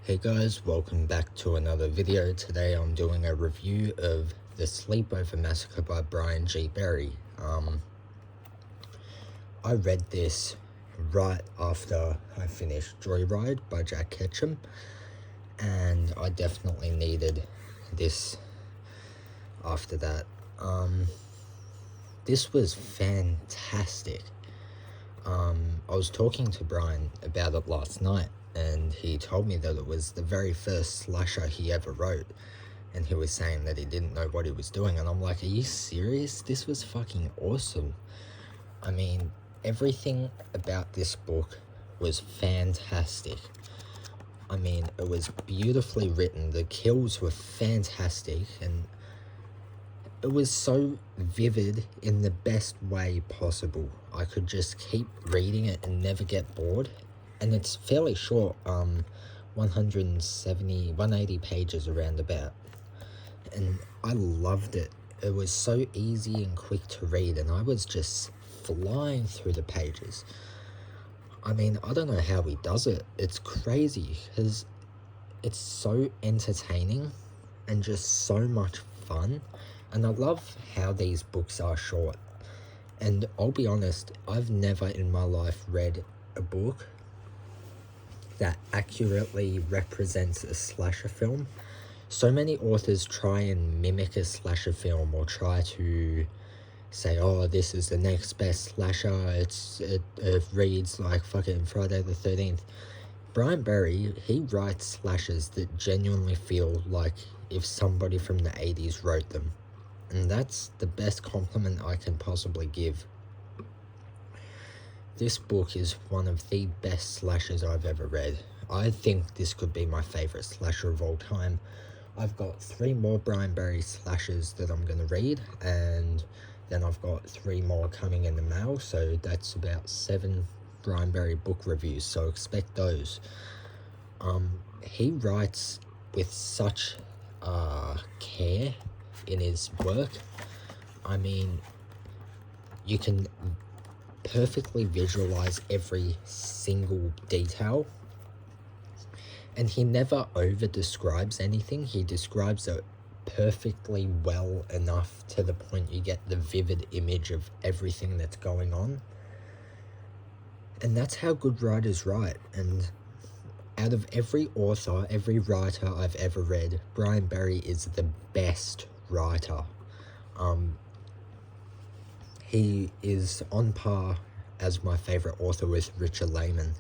Hey guys, welcome back to another video. Today I'm doing a review of The Sleepover Massacre by Brian G. Berry. I read this right after I finished Joyride by Jack Ketchum, and I definitely needed this after that. This was fantastic. I was talking to Brian about it last night, and he told me that it was the very first slasher he ever wrote, and he was saying that he didn't know what he was doing, and I'm like, are you serious? This was fucking awesome. I mean, everything about this book was fantastic. I mean, it was beautifully written, the kills were fantastic, and it was so vivid in the best way possible. I could just keep reading it and never get bored. And it's fairly short, 180 pages around about. And I loved it. It was so easy and quick to read, and I was just flying through the pages. I mean, I don't know how he does it. It's crazy, because it's so entertaining and just so much fun. And I love how these books are short. And I'll be honest, I've never in my life read a book that accurately represents a slasher film. So many authors try and mimic a slasher film, or try to say, oh, this is the next best slasher, it reads like fucking Friday the 13th. Brian Berry, he writes slashers that genuinely feel like if somebody from the 80s wrote them. And that's the best compliment I can possibly give. This book is one of the best slashers I've ever read. I think this could be my favourite slasher of all time. I've got 3 more Brian Berry slashers that I'm going to read, and then I've got 3 more coming in the mail, so that's about 7 Brian Berry book reviews, so expect those. He writes with such care in his work. I mean, you can perfectly visualize every single detail, and he never over describes anything. He describes it perfectly well enough to the point you get the vivid image of everything that's going on. And that's how good writers write. And out of every author, every writer I've ever read, Brian Berry is the best writer. He is on par as my favorite author with Richard Lehman.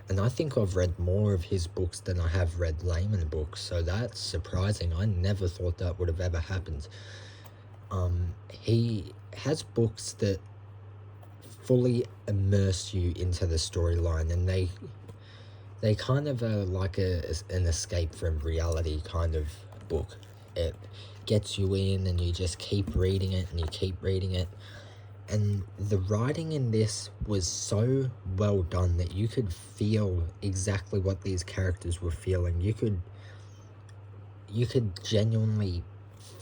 And I think I've read more of his books than I have read Lehman books, so that's surprising. I never thought that would have ever happened. He has books that fully immerse you into the storyline, and they kind of are like an escape from reality kind of book. It gets you in, and you just keep reading it, and you keep reading it. And the writing in this was so well done that you could feel exactly what these characters were feeling. You could genuinely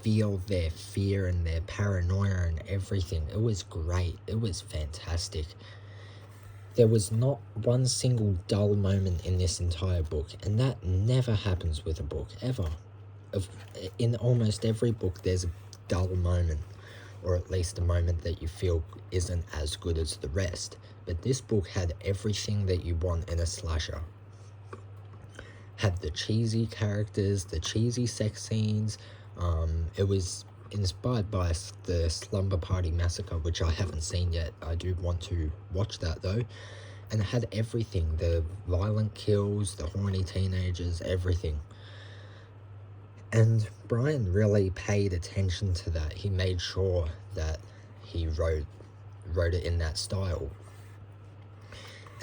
feel their fear and their paranoia and everything. It was great. It was fantastic. There was not one single dull moment in this entire book, and that never happens with a book, ever. In almost every book, there's a dull moment, or at least a moment that you feel isn't as good as the rest. But this book had everything that you want in a slasher. Had the cheesy characters, the cheesy sex scenes. It was inspired by the Slumber Party Massacre, which I haven't seen yet. I do want to watch that though. And it had everything, the violent kills, the horny teenagers, everything. And Brian really paid attention to that. He made sure that he wrote it in that style.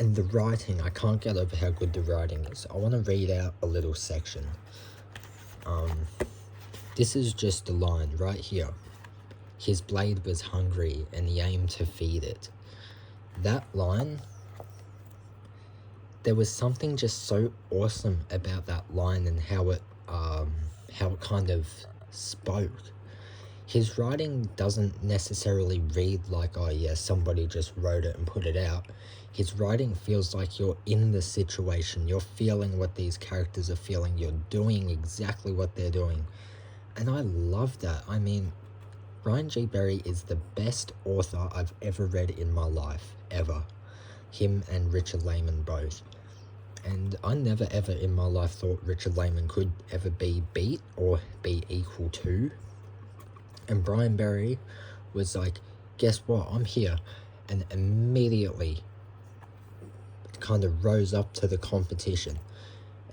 And the writing, I can't get over how good the writing is. I want to read out a little section. This is just a line right here. His blade was hungry, and he aimed to feed it. That line, there was something just so awesome about that line, and how it kind of spoke. His writing doesn't necessarily read like, oh yeah, somebody just wrote it and put it out. His writing feels like you're in the situation, you're feeling what these characters are feeling, you're doing exactly what they're doing. And I love that. I mean, Brian G. Berry is the best author I've ever read in my life, ever. Him and Richard Lehman both. And I never ever in my life thought Richard Lehman could ever be beat or be equal to. And Brian Berry was like, guess what, I'm here. And immediately kind of rose up to the competition.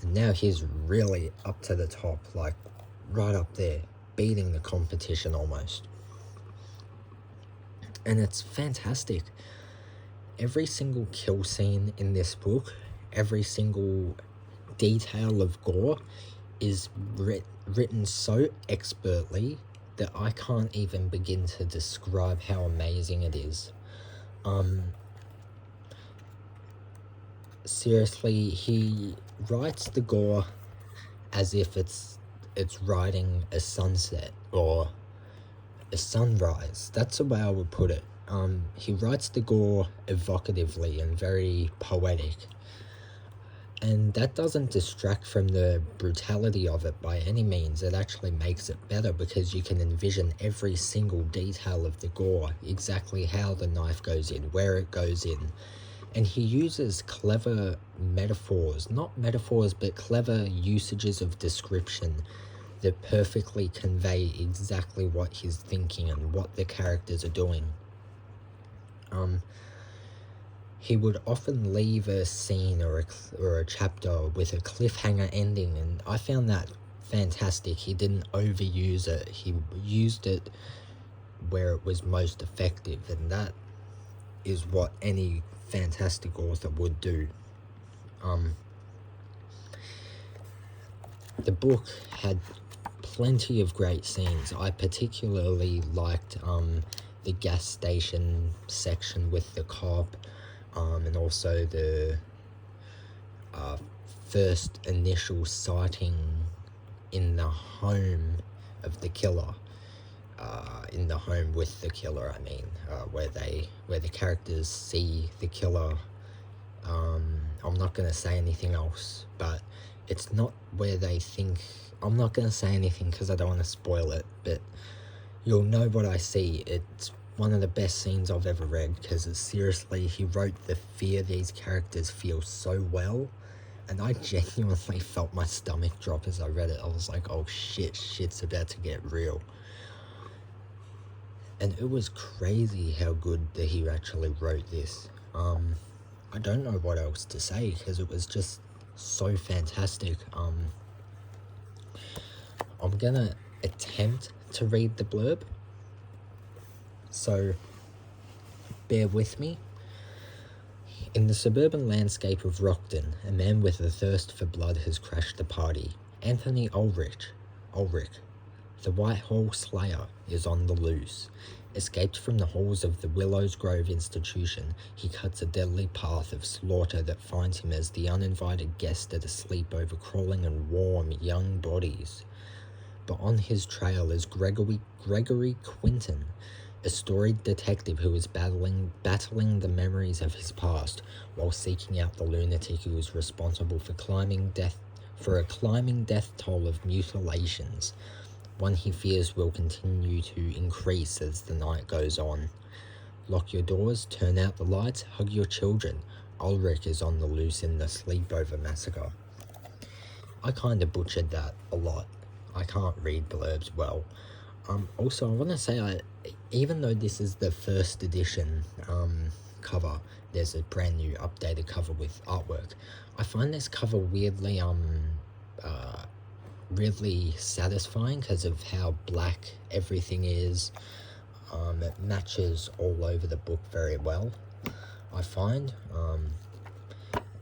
And now he's really up to the top, like right up there, beating the competition almost. And it's fantastic. Every single kill scene in this book, every single detail of gore is written so expertly that I can't even begin to describe how amazing it is. Seriously, he writes the gore as if it's writing a sunset or a sunrise. That's the way I would put it. He writes the gore evocatively and very poetic. And that doesn't distract from the brutality of it by any means. It actually makes it better because you can envision every single detail of the gore, exactly how the knife goes in, where it goes in. And he uses clever metaphors, not metaphors, but clever usages of description that perfectly convey exactly what he's thinking and what the characters are doing. He would often leave a scene or a chapter with a cliffhanger ending, and I found that fantastic. He didn't overuse it. He used it where it was most effective, and that is what any fantastic author would do. The book had plenty of great scenes. I particularly liked the gas station section with the cop, and also the first initial sighting in the home of the killer. In the home with the killer, I mean, where the characters see the killer. I'm not going to say anything else, but it's not where they think. I'm not going to say anything because I don't want to spoil it, but you'll know what I see. It's one of the best scenes I've ever read because seriously, he wrote the fear these characters feel so well, and I genuinely felt my stomach drop as I read it. I was like, oh shit's about to get real. And it was crazy how good that he actually wrote this. I don't know what else to say because it was just so fantastic. I'm gonna attempt to read the blurb, so bear with me. In the suburban landscape of Rockton, a man with a thirst for blood has crashed the party. Anthony Ulrich, the Whitehall Slayer, is on the loose. Escaped from the halls of the Willows Grove Institution, he cuts a deadly path of slaughter that finds him as the uninvited guest at a sleepover crawling in warm, young bodies. But on his trail is Gregory Quinton, a storied detective who is battling the memories of his past while seeking out the lunatic who is responsible for a climbing death toll of mutilations, one he fears will continue to increase as the night goes on. Lock your doors, turn out the lights, hug your children. Ulrich is on the loose in the Sleepover Massacre. I kind of butchered that a lot. I can't read blurbs well. Also, I want to say, even though this is the first edition cover, there's a brand new updated cover with artwork. I find this cover weirdly really satisfying because of how black everything is. It matches all over the book very well, I find.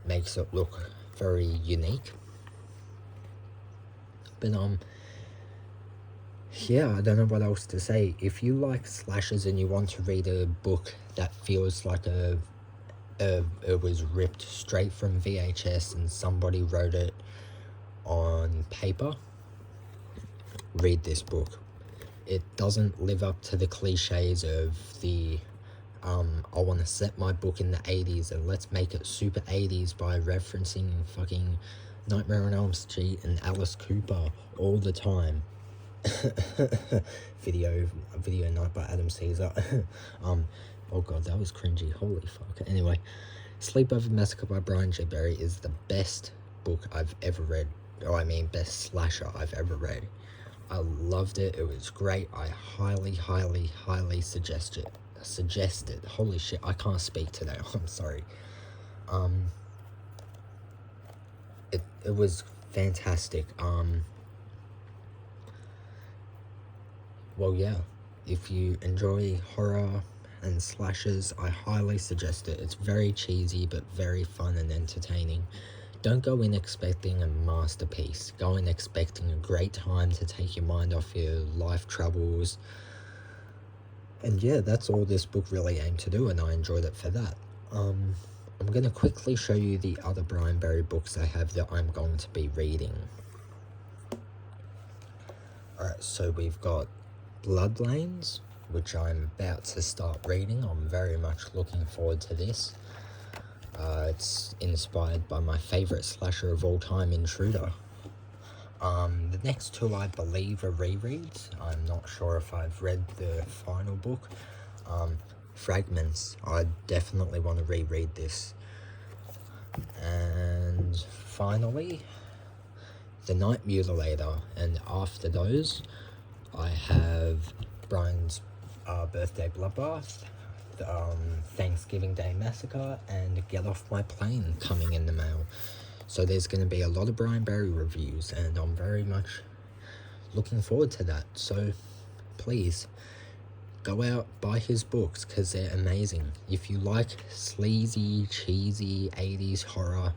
Makes it look very unique. But yeah, I don't know what else to say. If you like slashers and you want to read a book that feels like it was ripped straight from VHS and somebody wrote it on paper, read this book. It doesn't live up to the cliches of the I want to set my book in the 80s and let's make it super 80s by referencing fucking Nightmare on Elm Street and Alice Cooper all the time. video night by Adam Caesar. Oh god, that was cringy, holy fuck. Anyway, Sleepover Massacre by Brian J. Berry is the best book I've ever read, or I mean best slasher I've ever read. I loved it, it was great. I highly suggest it. Holy shit, I can't speak today. I'm sorry. It was fantastic. Well, yeah, if you enjoy horror and slashers, I highly suggest it. It's very cheesy but very fun and entertaining. Don't go in expecting a masterpiece. Go in expecting a great time to take your mind off your life troubles. And yeah, that's all this book really aimed to do, and I enjoyed it for that. I'm going to quickly show you the other Brian Berry books I have that I'm going to be reading. Alright, so we've got Bloodlanes, which I'm about to start reading. I'm very much looking forward to this. It's inspired by my favourite slasher of all time, Intruder. The next two I believe are rereads. I'm not sure if I've read the final book. Fragments, I definitely want to reread this. And finally, The Night Mutilator, and after those I have Brian's Birthday Bloodbath, Thanksgiving Day Massacre, and Get Off My Plane coming in the mail. So there's going to be a lot of Brian Berry reviews, and I'm very much looking forward to that. So please go out, buy his books, because they're amazing. If you like sleazy, cheesy 80s horror,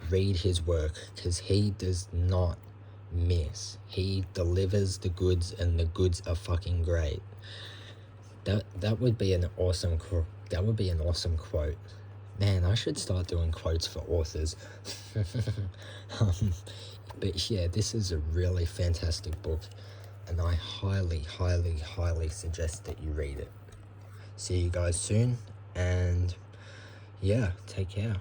read his work, because he does not miss. He delivers the goods, and the goods are fucking great. That would be an awesome quote. Man, I should start doing quotes for authors. But yeah, this is a really fantastic book, and I highly suggest that you read it. See you guys soon, and yeah, take care.